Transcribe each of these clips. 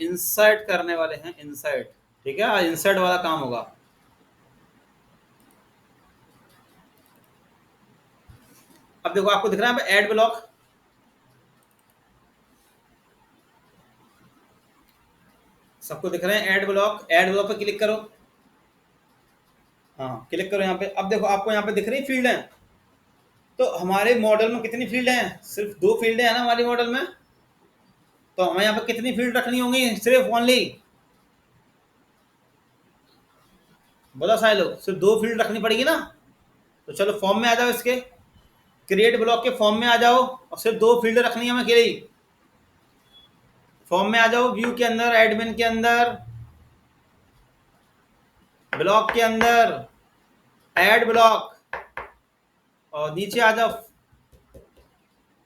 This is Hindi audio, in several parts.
इंसर्ट करने वाले हैं, इंसर्ट। ठीक है, आज इंसर्ट वाला काम होगा। अब देखो आपको दिख रहा है ऐड ब्लॉक, सबको दिख रहे हैं ऐड ब्लॉक। ऐड ब्लॉक पे क्लिक करो, हाँ क्लिक करो यहाँ पे। अब देखो आपको यहाँ पे दिख रही फील्ड है। तो हमारे मॉडल में कितनी फील्ड हैं? सिर्फ 2 फील्ड है ना हमारे मॉडल में। तो हमें यहाँ पे कितनी फील्ड रखनी होंगी? सिर्फ ओनली, बोला सारे लोग, सिर्फ 2 फील्ड रखनी पड़ेगी ना। तो चलो फॉर्म में आ जाओ, इसके क्रिएट ब्लॉक के फॉर्म में आ जाओ, और सिर्फ 2 फील्ड रखनी है हमें अकेली। फॉर्म में आ जाओ, व्यू के अंदर, एडमिन के अंदर, ब्लॉक के अंदर, ऐड ब्लॉक, और नीचे आ जाओ,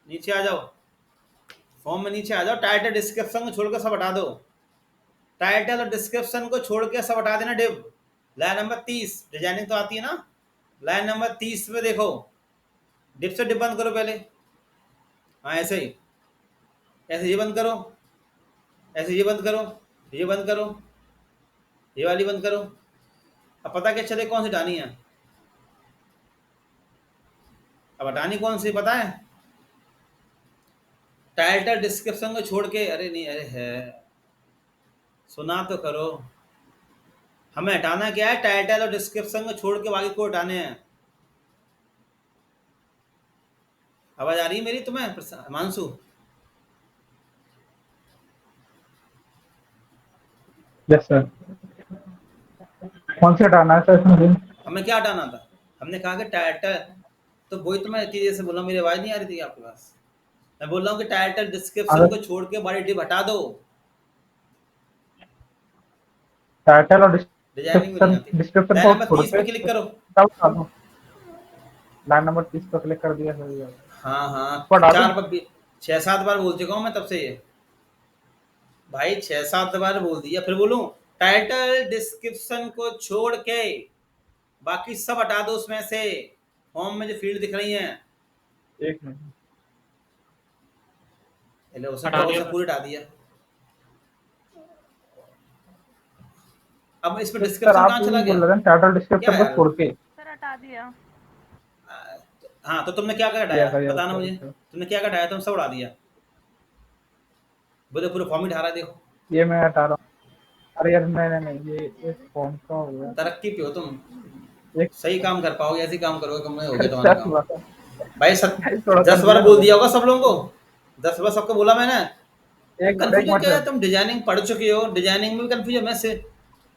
नीचे आ जाओ, फॉर्म में नीचे आ जाओ। टाइटल डिस्क्रिप्शन को छोड़कर सब हटा दो, टाइटल और डिस्क्रिप्शन को छोड़ के सब हटा देना। डिव लाइन नंबर 30, डिजाइनिंग तो आती है ना, लाइन नंबर 30 पे देखो, डिप से डिप बंद करो पहले। हाँ ऐसे ही, ऐसे ये बंद करो, ऐसे ये बंद करो, ये बंद करो, ये वाली बंद करो। अब पता क्या चले कौन सी हटानी है? अब हटानी कौन सी पता है? टाइटल डिस्क्रिप्शन को छोड़ के, अरे नहीं, अरे है, सुना तो करो। हमें हटाना क्या है? टाइटल और डिस्क्रिप्शन को छोड़ के बाकी को हटाने हैं। आवाज आ रही है मेरी तुम्हें हिमांशु? Yes sir. कौन से हटाना है सर इसमें? हमें क्या हटाना था? हमने कहा कि टाइटल, तो वही तो मैं इतनी देर से बोला, मेरी आवाज नहीं आ रही थी आपके पास? मैं बोल रहा हूँ कि टाइटल डिस्क्रिप्शन अगर को छोड़ के बड़ी डिप हटा दो। टाइटल और डिजाइनिंग में नहीं डिस्क्रिप्शन आती। डिस्क्रिप्शन लाइन को नंबर छोड़ 30 के पे क्लिक करो। तब हटा दो। लाइन नंबर 30 पर क्लिक कर दिया सर, ये हाँ हाँ, इसको हटा दूं? 6-7 बार बोल चुका हूँ मैं तब से ये, भाई 6-7 बार बोल दिया, फिर बोलूं? टाइटल डिस्क्रिप्शन को छोड़ के बाकी सब हटा दो उसमें से, फॉर्म में जो फील्ड दिख रही हैं। एक मिनट। पहले उसने हटा दिया उसने सर। पूरी हटा दिया। अब इस पर सर डिस्क्रिप्शन आप कहाँ ये चला गया? बोल रहे थे टाइटल क्या डिस्क्रिप्शन को यार? छोड़ के। सर हटा दिया। हाँ तो तुमने क्या क्या हटाया, यस सर, यस बताना सर, मुझे, यस सर। तुमने क्या क्या हटाया? तुम सब उड़ा दिया, बोले पूरा फॉर्म ही हटा रहा है, देखो। ये मैं हटा रहा हूँ। अरे यार नहीं नहीं नहीं, ये फॉर्म का हो गया। तरक्की पे हो तुम, एक सही काम कर पाओगे, ऐसे ही काम करोगे, कम हो गया तुम्हारा खर्चा काम। थोड़ा सा, भाई थोड़ा 10 बार कंफ्यूजन हो बोल दिया गया। होगा सब लोगों को, 10 बार सबको बोला मैंने। एक मिनट, एक कंफ्यूजन मिनट क्या है? सर। तुम डिजाइनिंग पढ़ चुके हो, डिजाइनिंग में भी कंफ्यूजन। मैं से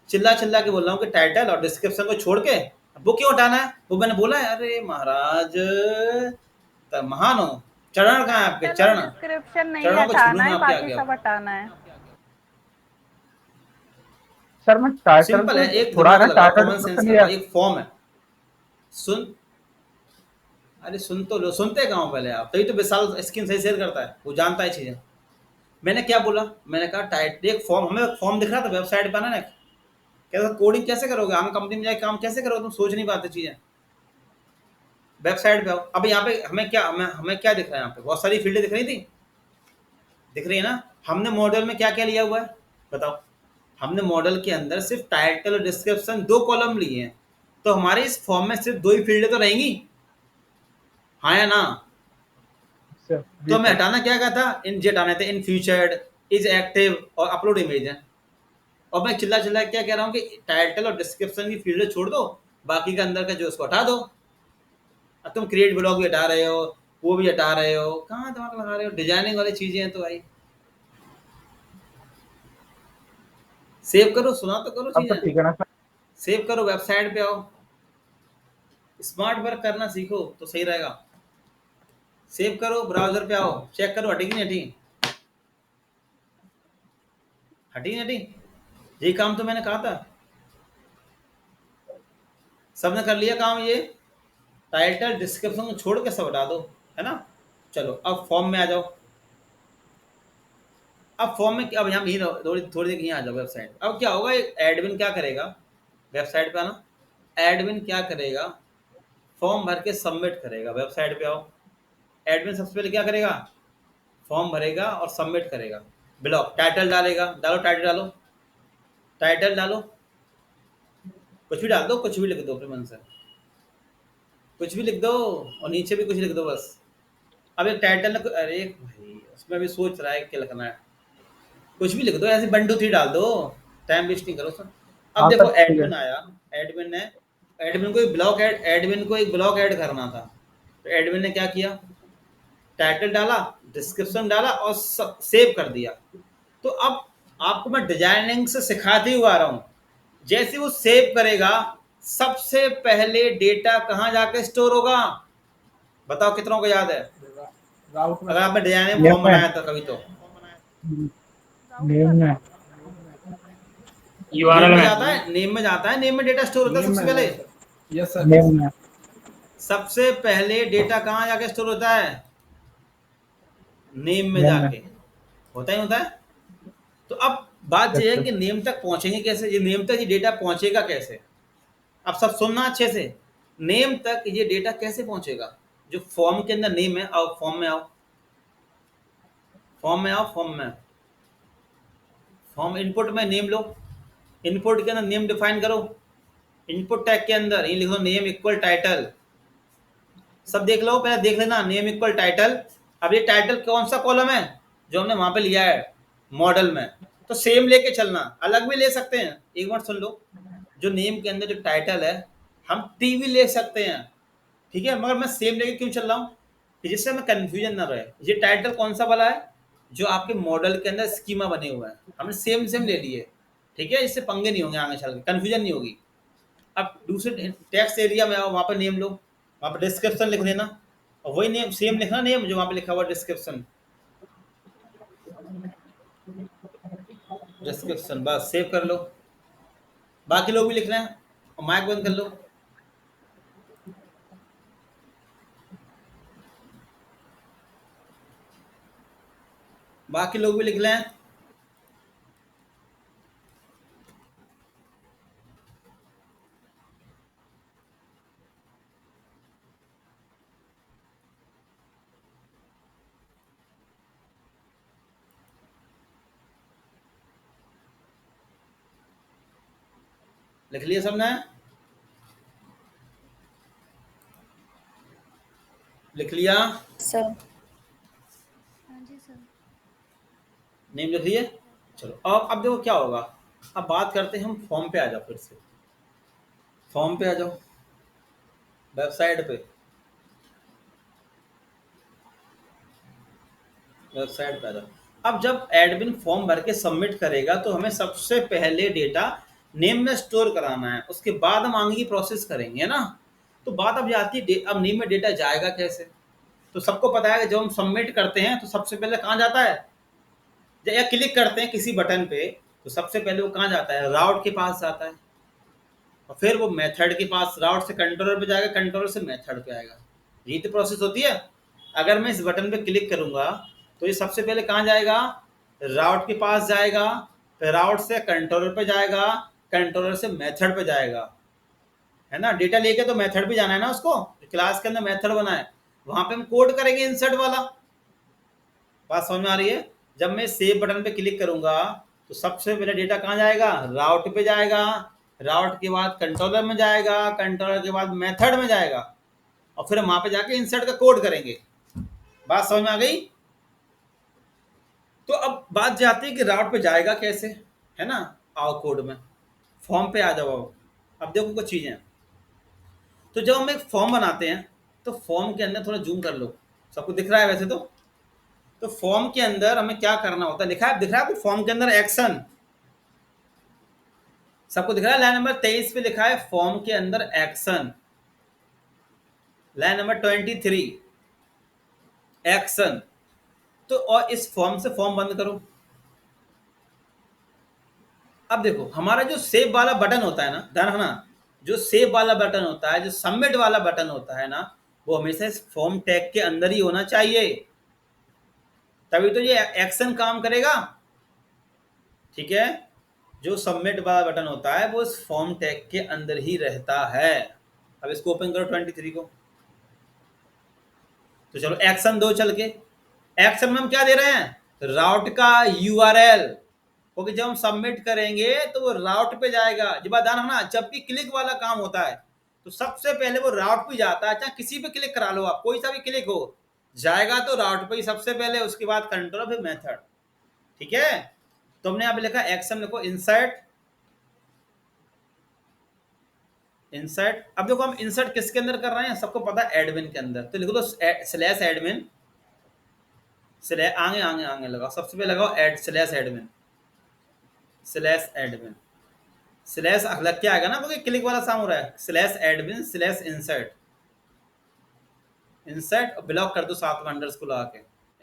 चिल्ला चिल्ला के बोल रहा हूँ कि टाइटल और डिस्क्रिप्शन को छोड़ के वो क्यों हटाना है? वो मैंने बोला है? अरे महाराज, तब महान हो। चरण कहाँ है आपके? टाइटल और चरण, डिस्क्रिप्शन नहीं चरणों को छू हटाना लूं मैं है, आपके बाकी आगे सब अब। हटाना है। सर मैं टाइटल सिंपल तो है, एक थोड़ा दिमाग ना, लगाओ, टाइटल कॉमन सेंस डिस्क्रिप्शन ये लगाओ, एक फॉर्म है। सुन, अरे सुन तो लो, सुनते कहाँ हो पहले आप? तभी तो विशाल स्क्रीन सही शेयर करता है, वो जानता है चीजें। मैंने क्या बोला? मैंने कहा टाइट एक फॉर्म, हमें एक फॉर्म दिख रहा था वेबसाइट पर ना, कैसा कोडिंग कैसे करोगे? हम कंपनी में जाके काम कैसे करोगे? तुम सोच नहीं पाते चीजें। वेबसाइट पे आओ। अब यहाँ पे हमें क्या दिख रहा है? यहाँ पे बहुत सारी फील्डें दिख रही थी, दिख रही है ना। हमने मॉडल में क्या क्या लिया हुआ है बताओ? हमने मॉडल के अंदर सिर्फ टाइटल और डिस्क्रिप्शन 2 कॉलम लिए हैं, तो हमारे इस फॉर्म में सिर्फ 2 ही फील्डें तो रहेंगी, हाँ या ना? सर। तो जी हमें सर। हटाना क्या क्या था? इन जे हटाने थे, इन फ्यूचर्ड, इज एक्टिव और अपलोड इमेज है। और मैं चिल्ला चिल्ला क्या कह रहा हूँ कि टाइटल और डिस्क्रिप्शन की फील्ड छोड़ दो, बाकी का अंदर का जो उसको हटा दो। अब तुम क्रिएट ब्लॉग भी हटा रहे हो, वो भी हटा रहे हो, कहाँ दिमाग लगा रहे हो? डिजाइनिंग वाली चीजें हैं तो भाई सेव करो, सुना तो करो अब तो चीजें। ठीक है ना सर? सेव करो, वेबसाइट पे आओ, स्मार्ट वर्क करना सीखो तो सही रहेगा। सेव करो, ब्राउजर पे आओ, चेक करो हटी कि नहीं हटी, हटी नहीं हटी? ये काम तो मैंने कहा था, सबने कर लिया काम ये। टाइटल डिस्क्रिप्शन को छोड़ के सब हटा दो, है ना। चलो अब फॉर्म में आ जाओ। अब फॉर्म में अब यहाँ थोड़ी थोड़ी देर यहाँ आ जाओ वेबसाइट। अब क्या होगा, एडमिन क्या करेगा? वेबसाइट पे आना, एडमिन क्या करेगा? फॉर्म भर के सबमिट करेगा। वेबसाइट पे आओ, एडमिन सबसे पहले क्या करेगा? फॉर्म भरेगा और सबमिट करेगा। ब्लॉक टाइटल डालेगा, डालो टाइटल, डालो टाइटल, डालो कुछ भी डाल दो, कुछ भी लिख दो अपने मन से, कुछ भी लिख दो और नीचे भी कुछ लिख दो बस। अब एक टाइटल ना, अरे भाई उसमें भी सोच रहा है क्या लिखना है, कुछ भी लिख दो ऐसे 1 2 3 डाल दो, टाइम वेस्ट नहीं करो सर। अब हाँ देखो सर ठीक है। एडमिन आया, एडमिन ने, एडमिन को एक ब्लॉक ऐड करना था, तो एडमिन ने क्या किया, टाइटल डाला, डिस्क्रिप्शन डाला और सेव कर दिया। तो अब आपको मैं डिजाइनिंग से सिखाते हुए आ रहा हूँ, जैसे वो सेव करेगा सबसे पहले डेटा कहाँ जाके स्टोर होगा, बताओ कितनों को याद है, राउट में, अगर आपने डिजाइनिंग नेम फॉर्म में, बनाया था कभी तो। नेम में, नेम यूआरएल में में। जाता है, नेम में जाता है, नेम में डेटा स्टोर होता है सबसे पहले। यस सर, नेम में, सबसे पहले डेटा कहाँ जाके स्टोर होता है, नेम में नेम में। जाके, होता ही होता है। तो अब बात यस यह है सर। कि नेम तक पहुंचेंगे कैसे, ये नेम तक ये डेटा पहुंचेगा कैसे, अब सब सुनना अच्छे से, नेम तक ये डेटा कैसे पहुंचेगा, जो फॉर्म के अंदर नेम है, आओ फॉर्म में आओ, फॉर्म में आओ, फॉर्म में, फॉर्म इनपुट में नेम लो, इनपुट के अंदर नेम डिफाइन करो, इनपुट टैग के अंदर ये लिखो नेम इक्वल टाइटल, सब देख लो, पहले देख लेना, नेम इक्वल टाइटल। अब ये टाइटल कौन सा कॉलम है, जो हमने वहां पे लिया है मॉडल में, तो सेम लेके चलना, अलग भी ले सकते हैं, एक बार सुन लो, जो नेम के अंदर जो टाइटल है, हम टीवी ले सकते हैं, ठीक है, मगर मैं सेम लेके क्यों चल रहा हूँ, कि जिससे हमें कंफ्यूजन ना रहे, ये टाइटल कौन सा वाला है, जो आपके मॉडल के अंदर स्कीमा बने हुए हैं, हमने सेम सेम ले लिए, ठीक है, इससे पंगे नहीं होंगे, आगे चल के कंफ्यूजन नहीं होगी। अब दूसरे टेक्स्ट एरिया में आओ, वहाँ पर नेम लो, वहाँ पर डिस्क्रिप्शन लिख देना, और वही नेम सेम लिखना, नेम जो वहाँ पे लिखा हुआ डिस्क्रिप्शन, डिस्क्रिप्शन बस सेव कर लो। बाकी लोग भी लिख रहे हैं, और माइक बंद कर लो। बाकी लोग भी लिख रहे हैं। लिख लिया सबने, लिख लिया, सर। हाँ जी सर। नेम लिख लिए। चलो अब देखो क्या होगा, अब बात करते हैं हम फॉर्म पे, आ जाओ फिर से, फॉर्म पे आ जाओ, वेबसाइट पे, वेबसाइट पे आ जाओ। अब जब एडमिन फॉर्म भर के सबमिट करेगा, तो हमें सबसे पहले डेटा नेम में स्टोर कराना है, उसके बाद हम आगे की प्रोसेस करेंगे, है ना। तो बात अब आती है अब नेम में डेटा जाएगा कैसे, तो सबको पता है कि जब हम सबमिट करते हैं तो सबसे पहले कहाँ जाता है, या क्लिक करते हैं किसी बटन पे, तो सबसे पहले वो कहाँ जाता है, राउट के पास जाता है, और फिर वो मेथड के पास, राउट से कंट्रोलर पे जाएगा, कंट्रोलर से मेथड पे आएगा, यही तो प्रोसेस होती है। अगर मैं इस बटन पे क्लिक करूंगा, तो ये सबसे पहले कहाँ जाएगा, राउट के पास जाएगा, फिर राउट से कंट्रोलर पे जाएगा, कंट्रोलर से मेथड पे जाएगा, है ना, डेटा लेके तो मेथड पे जाना है ना उसको, क्लास के अंदर मेथड बना है, वहां पे हम कोड करेंगे इंसर्ट वाला। बात समझ में आ रही है, जब मैं सेव बटन पे क्लिक करूंगा, तो सबसे पहले डेटा कहाँ जाएगा, राउट पे जाएगा, राउट के बाद कंट्रोलर में जाएगा, कंट्रोलर के बाद मेथड में जाएगा, और फिर हम वहां पे जाके इंसर्ट का कोड करेंगे। बात समझ में आ गई। तो अब बात जाती है कि राउट पे जाएगा कैसे, है ना, आओ कोड में, फॉर्म पे आ जाओ। अब देखो कुछ चीजें, तो जब हम एक फॉर्म बनाते हैं, तो फॉर्म के अंदर थोड़ा जूम कर लो, सबको दिख रहा है वैसे तो फॉर्म के अंदर हमें क्या करना होता है, लिखा है, दिख रहा है आपको फॉर्म के अंदर एक्शन, सबको दिख रहा है, लाइन नंबर 23 पे लिखा है फॉर्म के अंदर एक्शन, लाइन नंबर 23 एक्शन। तो और इस फॉर्म से फॉर्म बंद करो। अब देखो हमारा जो सेव वाला बटन होता है ना, ध्यान रखना, जो सेव वाला बटन होता है, जो सबमिट वाला बटन होता है ना, वो हमेशा इस फॉर्म टैग के अंदर ही होना चाहिए, तभी तो ये एक्शन काम करेगा, ठीक है। जो सबमिट वाला बटन होता है वो इस फॉर्म टैग के अंदर ही रहता है। अब इसको ओपन करो 23 को, तो चलो एक्शन दो चल के, एक्शन में हम क्या दे रहे हैं, राउट का यूआरएल, क्योंकि जब हम सबमिट करेंगे तो वो राउट पे जाएगा। जब ध्यान रखना, जब भी क्लिक वाला काम होता है तो सबसे पहले वो राउट पे जाता है। चाहे किसी पे क्लिक करा लो आप, कोई सा भी क्लिक हो, जाएगा तो राउट पे ही सबसे पहले, उसके बाद कंट्रोल, फिर मेथड। ठीक है, तो हमने यहाँ पे लिखा एक्शन, लिखो इंसर्ट। इंसर्ट, अब देखो हम इंसर्ट किसके अंदर कर रहे हैं, सबको पता है एडमिन के अंदर, तो लिखो तो स्लैश एडमिन, आगे आगे आगे लगाओ, सबसे पहले लगाओ add slash admin, slash admin, slash अलग क्या आएगा ना, क्योंकि क्लिक वाला साउंड हो रहा है, slash admin slash insert, insert block कर दो साथ में अंडरस्कोर लगा के,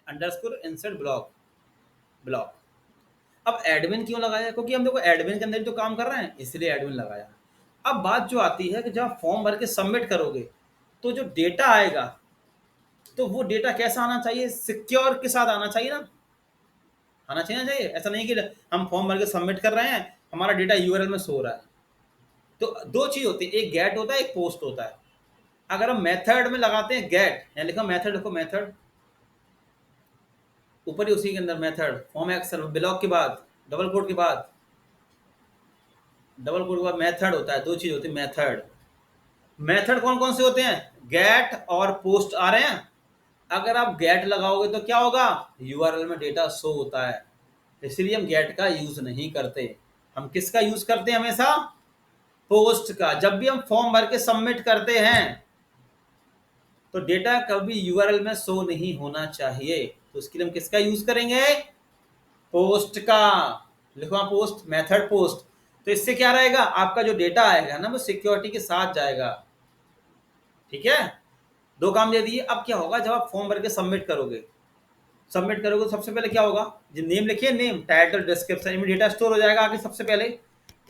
अंडरस्कोर इंसर्ट ब्लॉक, ब्लॉक। अब एडमिन क्यों लगाया, क्योंकि हम देखो एडमिन के अंदर तो काम कर रहे हैं, इसलिए एडमिन लगाया। अब बात जो आती है कि जब फॉर्म भर के सबमिट करोगे तो जो डेटा आएगा, तो वो डेटा कैसा आना चाहिए, सिक्योर के साथ आना चाहिए ना, आना चाहिए ना चाहिए। ऐसा नहीं कि हम फॉर्म भर के सबमिट कर रहे हैं, हमारा डेटा यूआरएल में शो रहा है। तो दो चीज होती है, एक गेट होता है, एक पोस्ट होता है। अगर हम मेथड में लगाते हैं गेट, यहाँ लिखा मेथड, लिखो मेथड, ऊपर ही उसी के अंदर मेथड, फॉर्म एक्शन ब्लॉक के बाद, डबल कोट के बाद, डबल कोट के बाद मेथड होता है। दो चीज होती है मेथड। मेथड कौन कौन से होते हैं, गेट और पोस्ट आ रहे हैं। अगर आप गेट लगाओगे तो क्या होगा, यूआरएल में डेटा शो होता है, इसलिए हम गेट का यूज नहीं करते। हम किसका यूज करते हैं हमेशा, पोस्ट का। जब भी हम फॉर्म भर के सबमिट करते हैं तो डेटा कभी यूआरएल में शो नहीं होना चाहिए, तो उसके लिए हम किसका यूज करेंगे, पोस्ट का। लिखो पोस्ट, मेथड पोस्ट। तो इससे क्या रहेगा, आपका जो डेटा आएगा ना वो सिक्योरिटी के साथ जाएगा। ठीक है, दो काम दे दिए। अब क्या होगा, जब आप फॉर्म भर के सबमिट करोगे, तो सबसे पहले क्या होगा, जो नेम लिखिए, नेम, टाइटल, डिस्क्रिप्शन, इनमें डेटा स्टोर हो जाएगा आगे सबसे पहले।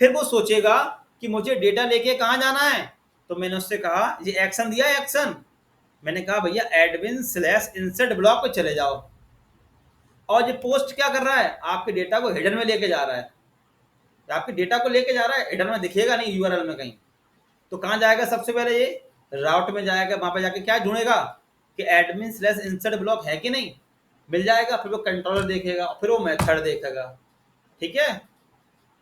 फिर वो सोचेगा कि मुझे डेटा लेके कहाँ जाना है, तो मैंने उससे कहा, ये एक्शन दिया है, एक्शन मैंने कहा भैया एडमिन स्लैश इंसर्ट ब्लॉक पे चले जाओ। और ये पोस्ट क्या कर रहा है, आपके डेटा को हिडन में लेके जा रहा है, आपके डेटा को लेके जा रहा है, हिडन में दिखेगा नहीं यूआरएल में कहीं। तो कहाँ जाएगा, सबसे पहले ये राउट में जाएगा, वहां पर जाके क्या ढूंढेगा कि एडमिन स्लैश इंसर्ट ब्लॉक है कि नहीं, मिल जाएगा। फिर वो कंट्रोलर देखेगा, फिर वो मेथड देखेगा। ठीक है,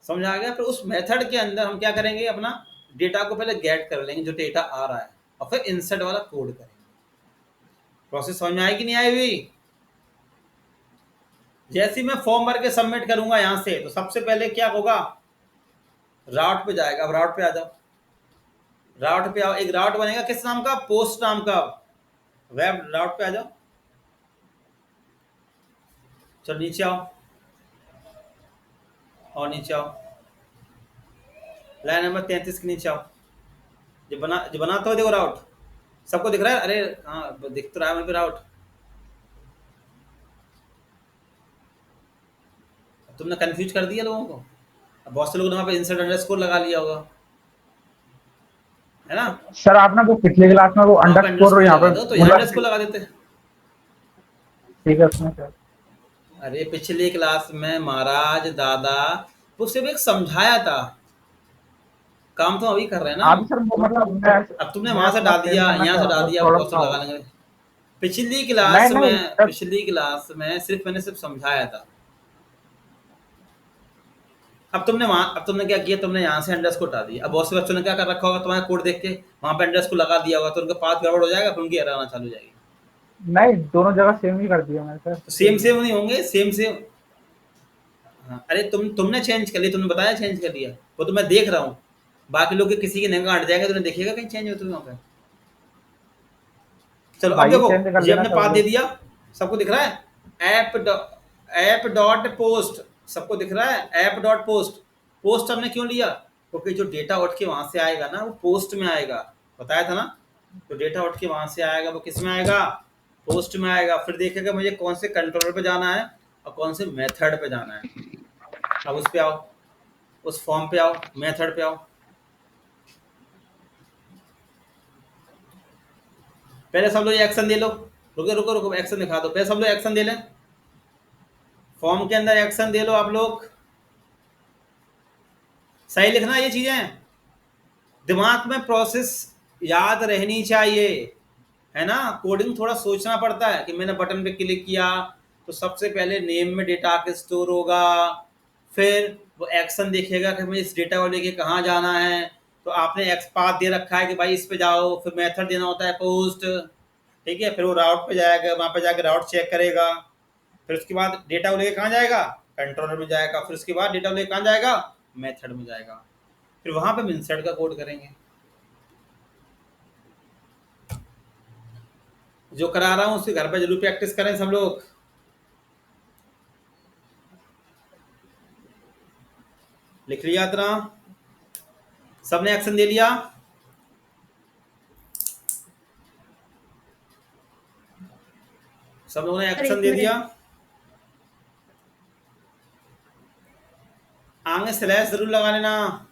समझ आ गया। फिर उस मेथड के अंदर हम क्या करेंगे, अपना डेटा को पहले गेट कर लेंगे जो डेटा आ रहा है, और फिर इंसर्ट वाला कोड करेंगे। प्रोसेस समझ में आई कि नहीं आई हुई। जैसे ही मैं फॉर्म भर के सबमिट करूंगा यहां से, तो सबसे पहले क्या होगा, राउट पे जाएगा। अब राउट पे आ जाओ, राउट पे आओ, एक राउट बनेगा किस नाम का, पोस्ट नाम का, वेब राउट पे आ जाओ। चलो नीचे आओ, और नीचे आओ, लाइन नंबर 33 के नीचे आओ। जो बनाता हो देखो राउट, सबको दिख रहा है, अरे हाँ दिख तो रहा है वहीं पे राउट। तुमने कंफ्यूज कर दिया लोगों को। अब बहुत से लोगों ने वहाँ पे इंसर्ट अंडरस्कोर लगा लिया होगा, है ना। सर आप ना वो पिछले क्लास में वो अंडरस्कोर और यहाँ पे तो यहाँ अंडरस्कोर लगा देते। ठीक है उसमें सर। अरे पिछली क्लास में महाराज दादा वो सिर्फ एक समझाया था, काम तो अभी कर रहे हैं ना। आप सर वो मतलब अब तुमने वहां से डाल दिया, यहाँ से डाल दिया, बहुत से लगा लेंगे। पिछली क्लास में सिर्फ मैंने समझाया था। अब तुमने क्या किया, तुमने यहाँ से अंडरस्कोर हटा दिया। अब बहुत से बच्चों ने क्या कर रखा होगा, तुम्हारा कोड देख के वहां पे अंडरस्कोर लगा दिया होगा, तो उनका पाथ गड़बड़ हो जाएगा, फिर उनकी एरर आना चालू हो जाएगी। नहीं, दोनों जगह सेम ही कर दिया मैंने सर। सेम नहीं होंगे, सेम। हाँ, अरे तुमने चेंज कर लिया, तुमने बताया चेंज कर लिया, वो तो मैं देख रहा हूँ। बाकी लोग के किसी की निगाह हट जाएगा, तुमने देखिएगा कहीं चेंज होते वहां पे। चलो अब देखो, ये हमने पाथ दे दिया, सबको दिख रहा है। ऐप डॉट पोस्ट, सबको दिख रहा है, ऐप डॉट पोस्ट। पोस्ट हमने क्यों लिया, क्योंकि जो डेटा उठ के वहां से आएगा ना वो पोस्ट में आएगा, बताया था ना। तो डेटा उठ के वहां से आएगा वो किस में आएगा, पोस्ट में आएगा। फिर देखेगा मुझे कौन से कंट्रोलर पे जाना है और कौन से मेथड पे जाना है। अब उस पे आओ, उस फॉर्म पे आओ, मेथड पे आओ। पहले सब लोग एक्शन दे लो, रुको एक्शन दिखा दो। पहले सब लोग एक्शन दे लें, फॉर्म के अंदर एक्शन दे लो आप लोग। सही लिखना ये चीजें, दिमाग में प्रोसेस याद रहनी चाहिए, है ना। कोडिंग थोड़ा सोचना पड़ता है कि मैंने बटन पे क्लिक किया, तो सबसे पहले नेम में डेटा आके स्टोर होगा, फिर वो एक्शन देखेगा कि मैं इस डेटा को लेके कहाँ जाना है। तो आपने एक्स पाथ दे रखा है कि भाई इस पे जाओ, फिर मेथड देना होता है पोस्ट, ठीक है, फिर वो राउट पे जाएगा, वहाँ पे जाके राउट चेक करेगा, फिर उसके बाद डेटा को लेके कहाँ जाएगा, कंट्रोलर में जाएगा, फिर उसके बाद डेटा को लेके कहाँ जाएगा, मेथड में जाएगा, फिर वहाँ पे हम इंसर्ट का कोड करेंगे। जो करा रहा हूँ उसके घर पे जरूर प्रैक्टिस करें सब लोग। लिख लिया इतना, सबने एक्शन दे लिया, सब लोगों ने सर एक्शन एक दे दिया। मिनट। आगे स्लैश जरूर लगा लेना।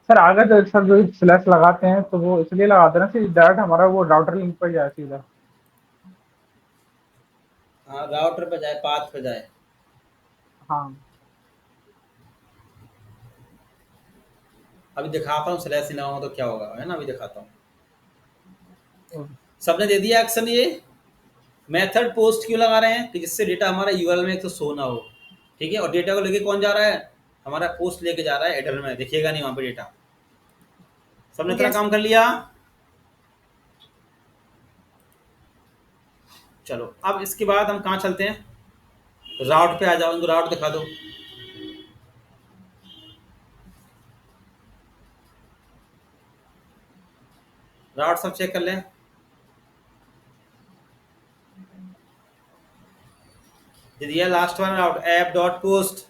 सर आगे तो सर जो स्लैश लगाते हैं तो वो इसलिए लगाते हैं ना कि डायरेक्ट हमारा वो राउटर लिंक पर जाए सीधा। हाँ, राउटर पे जाए, पाथ पे जाए। हाँ। अभी दिखाता हूँ स्लैश ही लगाऊंगा तो क्या होगा, है ना, अभी दिखाता हूँ। तो सबने दे दिया एक्शन। ये मेथड पोस्ट क्यों लगा रहे हैं कि जिससे डेटा हमारा यूआरएल में एक तो शो ना हो, ठीक है, और डेटा को लेके कौन जा रहा है, हमारा पोस्ट लेके जा रहा है, हेडर में दिखेगा नहीं वहां पे डेटा। सबने इतना यस। काम कर लिया। चलो अब इसके बाद हम कहाँ चलते हैं, राउट पे आ जाओ, इनको राउट दिखा दो। राउट सब चेक कर लें। ये दिया लास्ट वन राउट, ऐप डॉट पोस्ट,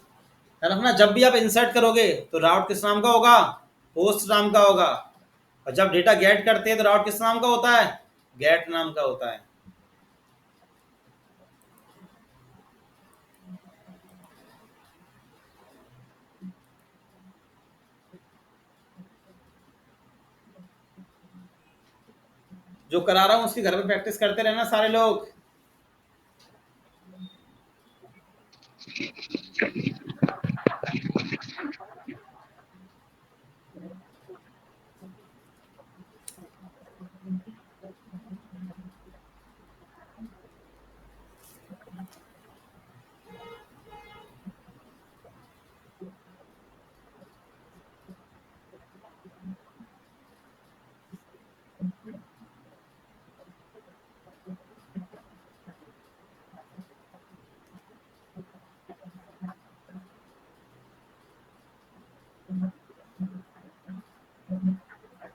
है ना। जब भी आप इंसर्ट करोगे तो राउट किस नाम का होगा, पोस्ट नाम का होगा, और जब डेटा गेट करते हैं तो राउट किस नाम का होता है, गेट नाम का होता है। जो करा रहा हूँ उसके घर में प्रैक्टिस करते रहना सारे लोग।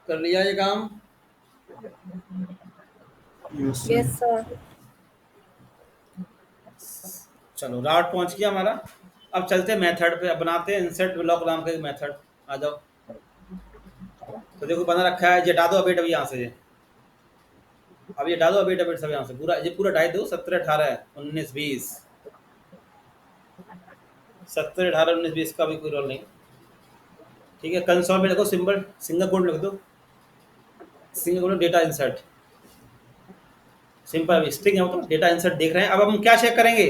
कर लिया ये काम। Yes sir. चलो राउट पहुंच गया हमारा। अब चलते हैं मेथड पे, अब बनाते हैं इंसर्ट ब्लॉक नाम का एक मेथड। आ जाओ। तो देखो बना रखा है, ये हटा दो अबेट अभी यहाँ से, अब ये हटा दो अबेट अबेट सब यहाँ से, पूरा ये पूरा हटा दो, 17 18 19 20, 17 18 19 20 का भी कोई रोल नहीं, ठीक है। कंसोल में लिखो सिंबल, सिंगल कोड लिख दो, single code data insert, simple string है वो, तो डेटा इंसर्ट देख रहे हैं। अब हम क्या चेक करेंगे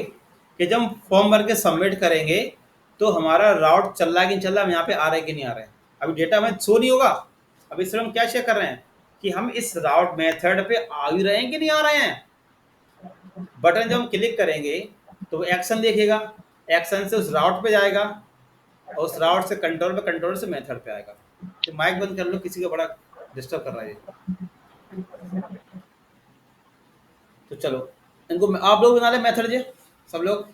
कि जब हम फॉर्म भर के सबमिट करेंगे तो हमारा राउट चल रहा है कि नहीं चल रहा है, हम यहाँ पे आ रहे हैं कि नहीं आ रहे हैं। अभी डेटा हमें शो नहीं होगा। अब इसमें हम क्या चेक कर रहे हैं कि हम इस राउट मेथड पे आ भी रहे हैं कि नहीं आ रहे हैं। बटन जब हम क्लिक करेंगे तो वो एक्शन देखेगा, एक्शन से उस राउट पे जाएगा, और उस राउट से कंट्रोल पे, कंट्रोल से मेथड पे आएगा। तो माइक बंद कर लो, किसी का बड़ा डिस्टर्ब कर रहा है ये। तो चलो इनको आप लोग बना ले मेथड जे, सब लोग।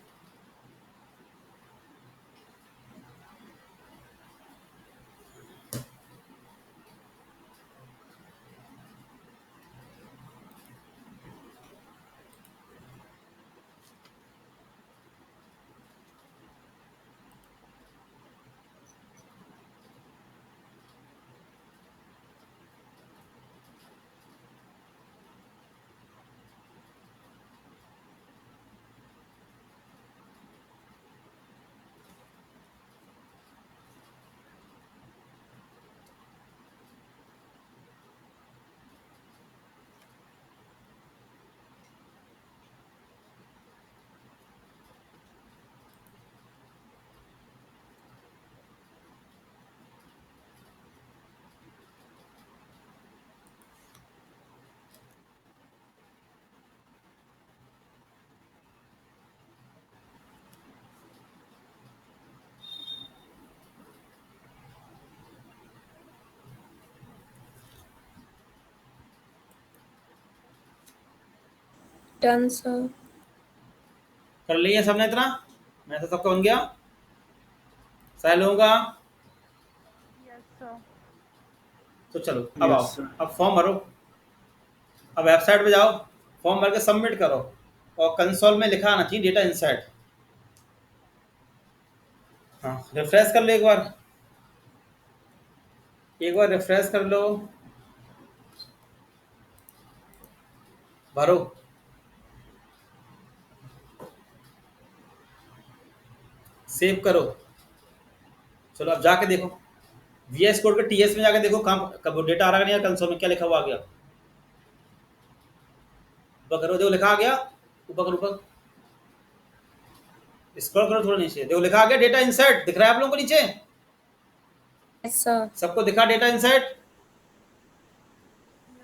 Done, sir. कर लिया सबने इतना? मैसेज सबका बन गया? सारे लोगों का? Yes sir. तो चलो अब Yes, आओ, sir. अब फॉर्म भरो। अब वेबसाइट पे जाओ, फॉर्म भर के सबमिट करो और कंसोल में लिखा आना चाहिए डेटा इंसर्ट। हाँ, रिफ्रेश कर लो एक बार रिफ्रेश कर लो, भरो, सेव करो। चलो अब जाके देखो वीएस कोड के टीएस में जाके देखो कहाँ कब डेटा आ रहा है नहीं, कंसोल में क्या लिखा हुआ आ गया। ऊपर करो, देखो लिखा आ गया, ऊपर करो, ऊपर स्क्रॉल करो थोड़ा नीचे, देखो लिखा आ गया डेटा इंसर्ट, दिख रहा है आप लोगों को नीचे? Yes, sir. सबको दिखा डेटा इंसर्ट?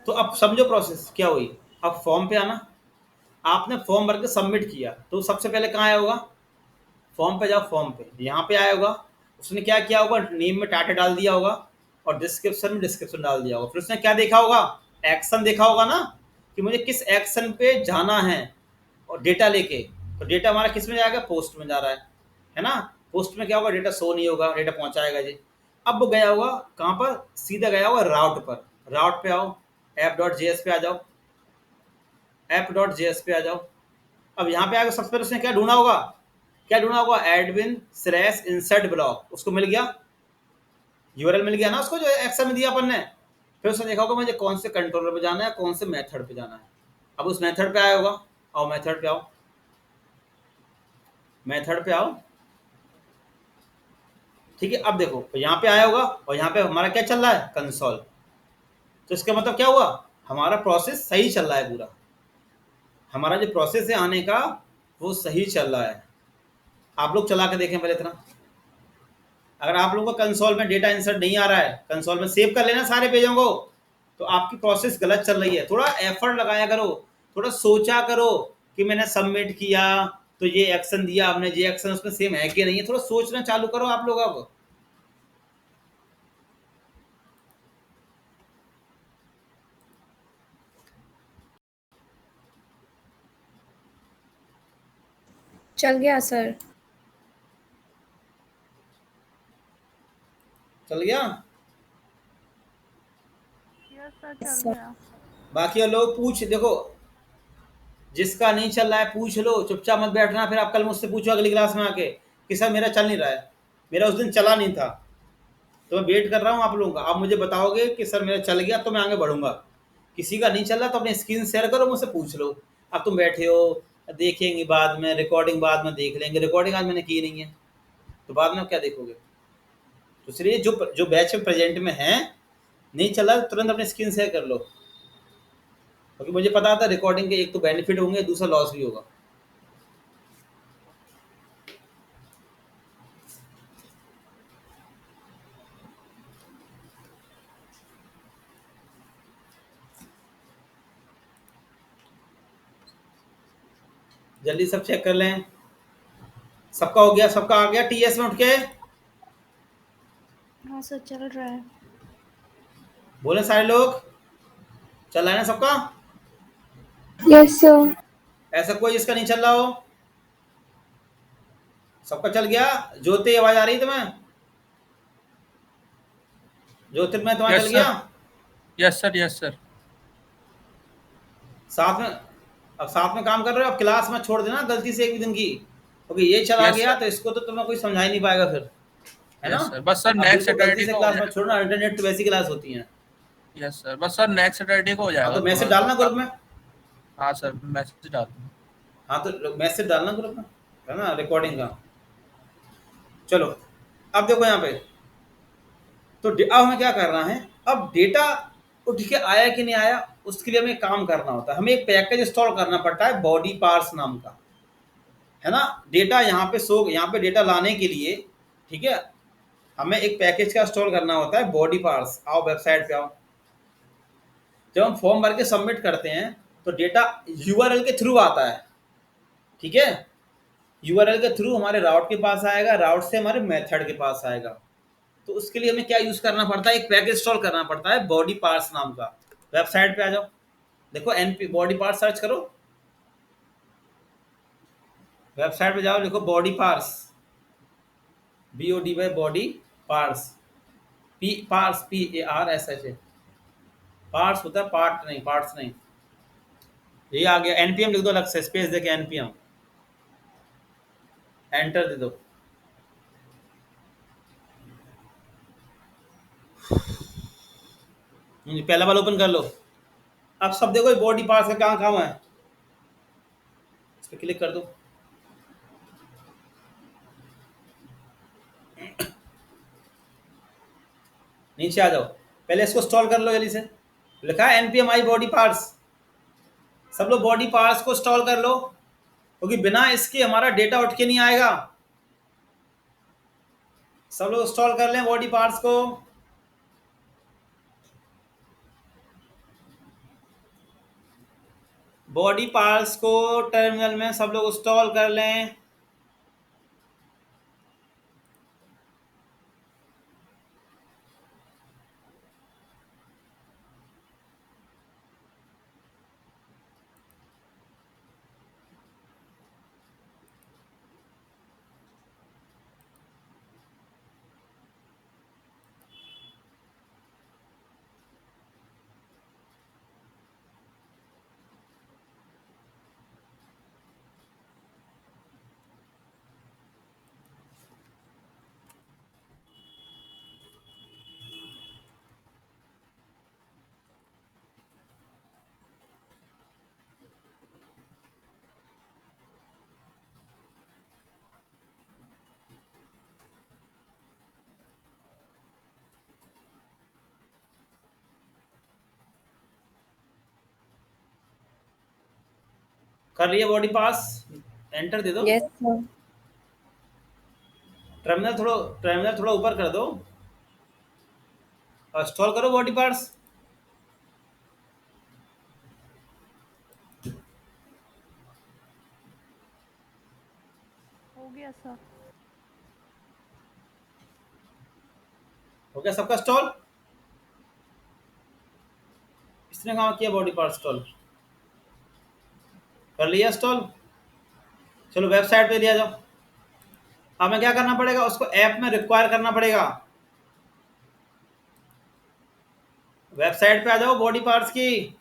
तो अब समझो प्रोसेस क्या हुई। अब फॉर्म पे आना, आपने फॉर्म भर के सबमिट किया तो सबसे पहले कहाँ आया होगा? फॉर्म पे जाओ, फॉर्म पे यहाँ पे आया होगा, उसने क्या किया होगा, नेम में टाटा डाल दिया होगा और डिस्क्रिप्शन में डिस्क्रिप्शन डाल दिया होगा। फिर उसने क्या देखा होगा? एक्शन देखा होगा ना, कि मुझे किस एक्शन पे जाना है और डेटा लेके। तो डेटा हमारा किस में जाएगा? पोस्ट में जा रहा है ना। पोस्ट में क्या होगा? डेटा शो नहीं होगा, डेटा पहुंचाएगा जी। अब वो गया होगा कहाँ पर? सीधा गया होगा राउट पर। राउट पे आओ, app.js पे आ जाओ, app.js पे आ जाओ। अब यहाँ पे आगे सबसे पहले उसने क्या ढूंढा होगा? admin/insert block, उसको मिल गया, यूआरएल मिल गया ना उसको, जो एक्सेल में दिया अपन ने। फिर उसने देखा होगा मुझे कौन से कंट्रोलर पे जाना है, कौन से मेथड पे जाना है। अब उस मेथड पे आया होगा, आओ मेथड पे आओ, मेथड पे आओ, ठीक है। अब देखो यहाँ पे आया होगा और यहाँ पे हमारा क्या चल रहा है? कंसोल। तो इसका मतलब क्या हुआ? हमारा प्रोसेस सही चल रहा है पूरा, हमारा जो प्रोसेस है आने का वो सही चल रहा है। आप लोग चला के देखें पहले इतना। अगर आप लोगों का कंसोल में डेटा इंसर्ट नहीं आ रहा है, कंसोल में सेव कर लेना सारे पेजों को, तो आपकी प्रोसेस गलत चल रही है। थोड़ा एफर्ट लगाया करो, थोड़ा सोचा करो कि मैंने सबमिट किया तो ये एक्शन दिया आपने, ये एक्शन उसमें सेम है कि नहीं है, थोड़ा सोचना चालू करो आप लोग। अब चल गया, sir. चल गया? यस सर, Yes, चल sir. गया। बाकी और लोग पूछ देखो, जिसका नहीं चल रहा है पूछ लो, चुपचाप मत बैठना। फिर आप कल मुझसे पूछो अगली क्लास में आके कि सर मेरा चल नहीं रहा है, मेरा उस दिन चला नहीं था, तो मैं वेट कर रहा हूँ आप लोगों का। आप मुझे बताओगे कि सर मेरा चल गया तो मैं आगे बढ़ूंगा। किसी का नहीं चल रहा तो अपनी स्क्रीन शेयर करो, मुझसे पूछ लो। अब तुम बैठे हो, देखेंगे बाद में, रिकॉर्डिंग बाद में देख लेंगे, रिकॉर्डिंग आज मैंने की नहीं है तो बाद में क्या देखोगे। तो इसलिए जो जो बैच में प्रेजेंट में है नहीं चला, तुरंत अपनी स्क्रीन शेयर कर लो, क्योंकि मुझे पता था रिकॉर्डिंग के एक तो बेनिफिट होंगे, दूसरा लॉस भी होगा। जल्दी सब चेक कर लें। सबका हो गया? सबका आ गया टीएस में उठ के? हाँ सर, चल रहा है। बोले सारे लोग, चल रहा है ना सबका? Yes, sir. ऐसा कोई जिसका नहीं चल रहा हो? सबका चल गया? ज्योति आवाज आ रही तुम्हें? ज्योतिर्मय तुम्हारा Yes, चल sir. गया? Yes, sir. Yes, sir. साथ में, अब साथ में काम कर रहे हो, अब क्लास में छोड़ देना गलती से एक भी दिन की, क्योंकि ये चला Yes, गया sir. तो इसको तो तुम्हें कोई समझा ही नहीं पाएगा फिर, है ना। Yes, sir. बस सर अब नेक्स्ट बिल्कुल गलती सैटरडे से को हो क्लास में जाएगा। छोड़ना, इंटरनेट तो वैसी क्लास होती है। यस सर, बस सर नेक्स्ट सैटरडे को हो हाँ जाएगा तो मैसेज थोड़ा डालना ग्रुप में, हाँ सर, मैसेज डाल दूँ। हाँ तो मैसेज डालना ग्रुप में, है ना, रिकॉर्डिंग का। चलो अब देखो यहाँ पे, तो अब हमें क्या करना है, अब डेटा उठ के आया कि नहीं आया उसके लिए हमें काम करना होता है। हमें एक पैकेज इंस्टॉल करना पड़ता है बॉडी पार्ट्स नाम का, है ना। डेटा यहाँ पे यहाँ पे डेटा लाने के लिए, ठीक है, हमें एक पैकेज का इंस्टॉल करना होता है बॉडी पार्ट्स। आओ वेबसाइट पे आओ। जब हम फॉर्म भर के सबमिट करते हैं तो डेटा यूआरएल के थ्रू आता है, ठीक है। यूआरएल के थ्रू हमारे राउट के पास आएगा, राउट से हमारे मेथड के पास आएगा। तो उसके लिए हमें क्या यूज करना पड़ता है, एक पैकेज इंस्टॉल करना पड़ता है बॉडी पार्ट्स नाम का। वेबसाइट पे आ जाओ, देखो एनपी बॉडी पार्ट सर्च करो, वेबसाइट पे जाओ, लिखो body parse, BODY body parse, parse PARS, parts होता है, पार्ट नहीं, पार्ट्स नहीं। ये आ गया, NPM लिख दो अलग से, स्पेस देके NPM, एंटर दे दो। पहला वाला ओपन कर लो। अब सब देखो बॉडी पार्ट्स का कहाँ काम है, इस पर क्लिक कर दो। नीचे आ जाओ, पहले इसको इंस्टॉल कर लो जल्दी से। लिखा है NPM आई बॉडी पार्ट्स, सब लोग बॉडी पार्ट्स को इंस्टॉल कर लो, क्योंकि बिना इसके हमारा डेटा उठ के नहीं आएगा। सब लोग इंस्टॉल कर लें बॉडी पार्ट्स को। बॉडी पार्ट्स को टर्मिनल में सब लोग इंस्टॉल कर लें। कर लिया बॉडी पार्ट्स, एंटर दे दो। Yes, sir. टर्मिनल थोड़ा ऊपर कर दो और इंस्टॉल करो बॉडी पार्ट्स। हो गया सर। हो गया सबका इंस्टॉल? इसने कहाँ किया बॉडी पार्ट इंस्टॉल? कर लिया इंस्टॉल? चलो वेबसाइट पे लिया जाओ। हमें क्या करना पड़ेगा, उसको ऐप में रिक्वायर करना पड़ेगा। वेबसाइट पे आ जाओ बॉडी पार्ट्स की।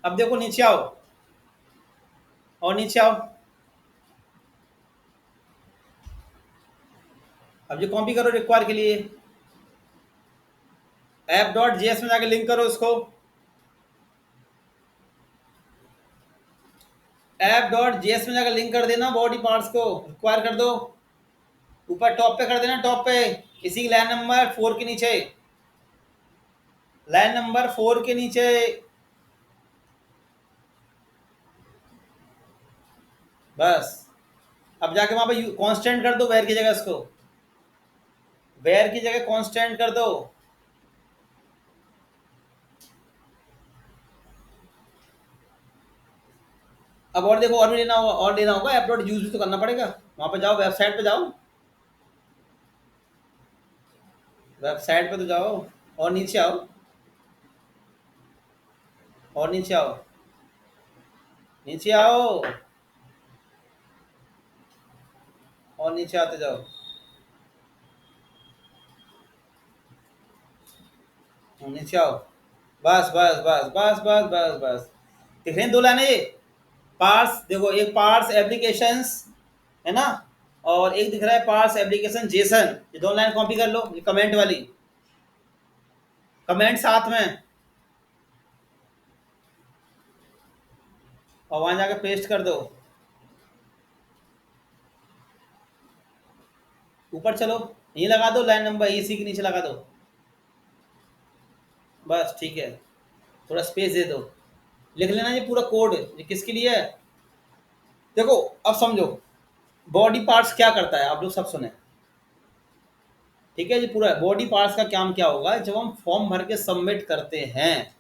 अब देखो नीचे आओ, और नीचे आओ। अब जो कॉपी करो रिक्वायर के लिए, app.js में जाके लिंक करो इसको। app.js में जाकर लिंक कर देना, बॉडी पार्ट्स को रिक्वायर कर दो। ऊपर टॉप पे कर देना, टॉप पे इसी लाइन नंबर 4 के नीचे, लाइन नंबर 4 के नीचे। बस अब जाके वहां पे कांस्टेंट कर दो, वेयर की जगह इसको, वेयर की जगह कांस्टेंट कर दो। अब और देखो, और भी लेना होगा, और लेना होगा, app.use भी तो करना पड़ेगा। वहां पे जाओ, वेबसाइट पे जाओ, वेबसाइट पे तो जाओ, और नीचे आओ, और नीचे आओ, नीचे आओ, और नीचे आते जाओ। नीचे आओ, बस बस बस बस बस बस बस। दिख रहे हैं 2 लाइनें ये पार्स? देखो, एक पार्स एप्लीकेशंस है ना, और एक दिख रहा है पार्स एप्लीकेशन जेसन। ये 2 लाइन कॉपी कर लो, ये कमेंट वाली, कमेंट साथ में, और वहां जाकर पेस्ट कर दो। ऊपर चलो, ये लगा दो, लाइन नंबर इसी के नीचे लगा दो। बस ठीक है, थोड़ा स्पेस दे दो, लिख लेना ये पूरा कोड, ये किसके लिए है। देखो अब समझो बॉडी पार्ट्स क्या करता है, आप लोग सब सुने, ठीक है। ये पूरा बॉडी पार्ट्स का काम क्या होगा, जब हम फॉर्म भर के सबमिट करते हैं,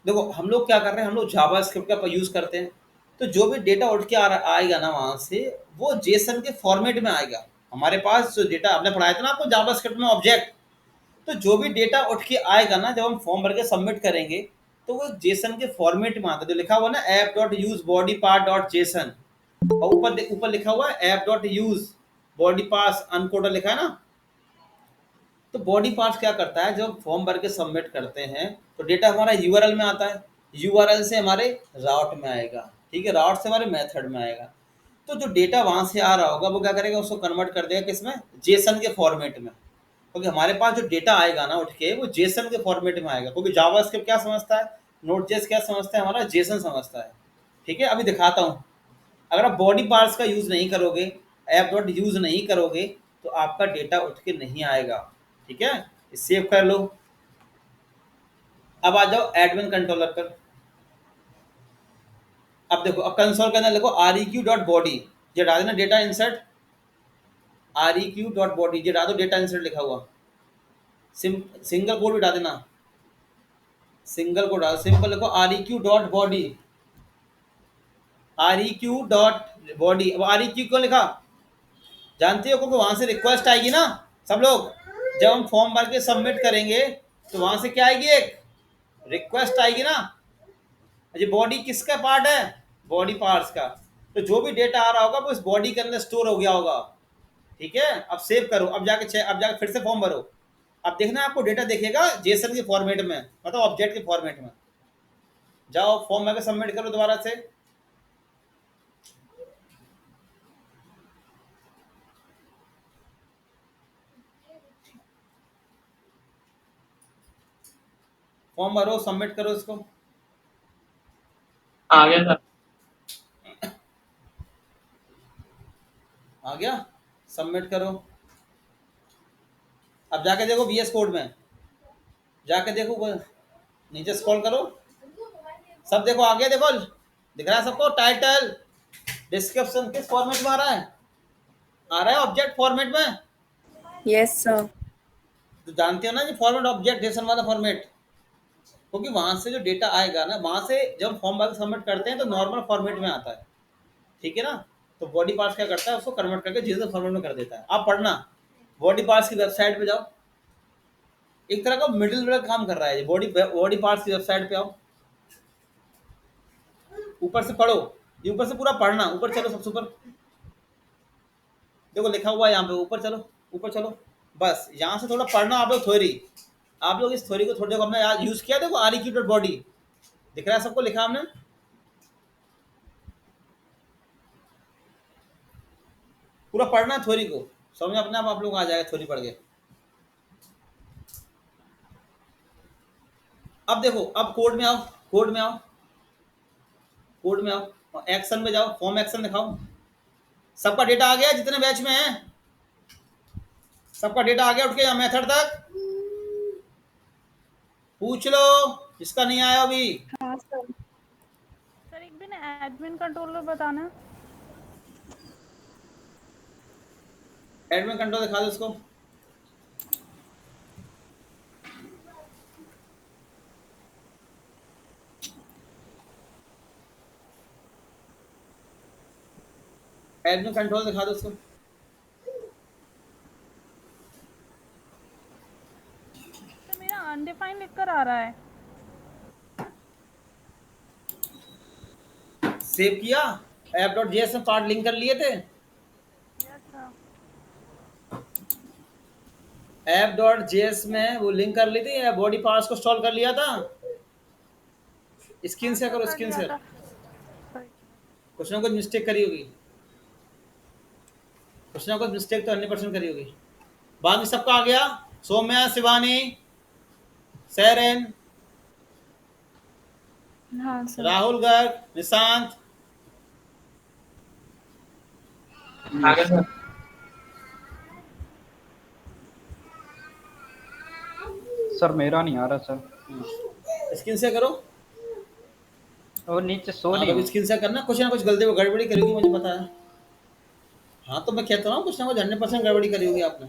देखो हम लोग क्या कर रहे हैं, हम लोग जावास्क्रिप्ट का यूज करते हैं, तो जो भी डेटा उठ के आएगा ना वहां से, वो जेसन के फॉर्मेट में आएगा। हमारे पास जो डेटा आपने पढ़ाया था ना आपको जावास्क्रिप्ट में, ऑब्जेक्ट, तो जो भी डेटा उठ के आएगा ना, जब हम फॉर्म भर के सबमिट करेंगे, तो वो जेसन के फॉर्मेट में आता है। जो लिखा हुआ ना app dot use body part dot JSON, और ऊपर लिखा हुआ है app dot use body parts encoder लिखा है ना। तो बॉडी पार्ट्स क्या करता है, जब फॉर्म भर के सबमिट करते हैं तो डेटा हमारा यूआरएल में आता है, यूआरएल से हमारे राउट में आएगा, ठीक है, राउट से हमारे मेथड में आएगा। तो जो डेटा वहां से आ रहा होगा वो क्या करेगा, उसको कन्वर्ट कर देगा किसमें, जेसन के फॉर्मेट में। क्योंकि हमारे पास जो डेटा आएगा ना उठ के, वो जेसन के फॉर्मेट में आएगा। क्योंकि जावास्क्रिप्ट क्या समझता है, नोट जेस क्या समझता है, हमारा जेसन समझता है। ठीक है, अभी दिखाता हूँ। अगर आप बॉडी पार्ट्स का यूज नहीं करोगे, ऐप डॉट यूज नहीं करोगे, तो आपका डेटा उठ के नहीं आएगा। ठीक है, सेव कर लो। अब आ जाओ एडमिन कंट्रोलर पर। अब देखो, अब कंसोल के अंदर लिखो req.body, ये डाल देना डेटा इंसर्ट, req.body ये डाल दो, डेटा इंसर्ट लिखा हुआ। सिंगल कोड भी डाल देना, सिंगल कोड डाल, सिंपल लिखो req.body, req.body। अब req क्यों लिखा, जानते हो, क्योंकि वहां से रिक्वेस्ट आएगी ना सब लोग, जब हम फॉर्म भर के सबमिट करेंगे तो वहां से क्या आएगी, एक रिक्वेस्ट आएगी ना। ये बॉडी किसका पार्ट है, बॉडी पार्ट्स का। तो जो भी डेटा आ रहा होगा वो इस बॉडी के अंदर स्टोर हो गया होगा। ठीक है, अब सेव करो, अब जाके फिर से फॉर्म भरो। अब देखना आपको डेटा दिखेगा जेसन के फॉर्मेट में, मतलब ऑब्जेक्ट के फॉर्मेट में। जाओ फॉर्म भर के सबमिट करो दोबारा से। फॉर्म भरो, सबमिट करो इसको। आ गया सर। आ गया, सबमिट करो। अब जाके देखो वीएस कोड में, जाके देखो वो नीचे स्क्रॉल करो, सब देखो आ गया, देखो दिख रहा है सबको, टाइटल डिस्क्रिप्शन किस फॉर्मेट में आ रहा है, ऑब्जेक्ट फॉर्मेट में। Yes, sir. तो जानते हो ना ये फॉर्मेट, ऑब्जेक्ट जेसन वाला फॉर्मेट। क्योंकि वहां से जो डेटा आएगा ना, वहां से जब हम फॉर्म भर सबमिट करते हैं तो नॉर्मल फॉर्मेट में आता है। ठीक है ना, तो बॉडी पार्ट्स क्या करता है, उसको कन्वर्ट करके जेसन फॉर्मेट में कर देता है। आप पढ़ना, बॉडी पार्ट्स की वेबसाइट पे जाओ, एक तरह का मिडिल वेयर काम कर रहा है ये। बॉडी पार्ट्स की वेबसाइट पे आओ, ऊपर से पढ़ो, ये ऊपर से पूरा पढ़ना, ऊपर चलो सबसे ऊपर देखो लिखा हुआ है यहाँ पे, ऊपर चलो, ऊपर चलो, बस यहाँ से थोड़ा पढ़ना आप लोग थ्योरी। आप लोग इस थ्योरी को थोड़ी देर हमने आज यूज किया, देखो req.body दिख रहा है सबको, लिखा हमने, पूरा पढ़ना थ्योरी को, समझ अपने आप लोग आ जाएगा थ्योरी पढ़ के। अब देखो, अब कोड में आओ, कोड में आओ, कोड में आओ, एक्शन में जाओ, फॉर्म एक्शन दिखाओ। सबका डेटा आ गया जितने बैच में है, सबका डेटा आ गया उठ के यहाँ मेथड तक, पूछ लो जिसका नहीं आया अभी। हाँ सर। सर एक दिन एडमिन कंट्रोलर बताना। एडमिन कंट्रोल दिखा दो उसको। एडमिन कंट्रोल दिखा दो उसको। सर मेरा अनडिफाइंड लिखकर आ रहा है। सेव किया, app.js में पार्ट लिंक कर लिए थे, यस सर। app.js में वो लिंक कर ली थी, या बॉडी पार्ट्स को इंस्टॉल कर लिया था। स्क्रीन शेयर करो, स्क्रीन शेयर। कुछ ना कुछ मिस्टेक करी होगी, कुछ ना कुछ मिस्टेक तो 100% करी होगी। बाकी सबका आ गया, सौम्या, शिवानी, सैरन, हाँ सर। राहुल गर्ग, निशांत। आ गया सर। सर मेरा नहीं आ रहा सर, स्क्रीन शेयर करो, और नीचे शो हाँ नहीं तो हो। स्क्रीन शेयर करना, कुछ ना कुछ गलती गड़बड़ी करी होगी, मुझे पता है। हाँ तो मैं कहता हूँ कुछ ना कुछ 100% गड़बड़ी करी होगी आपने।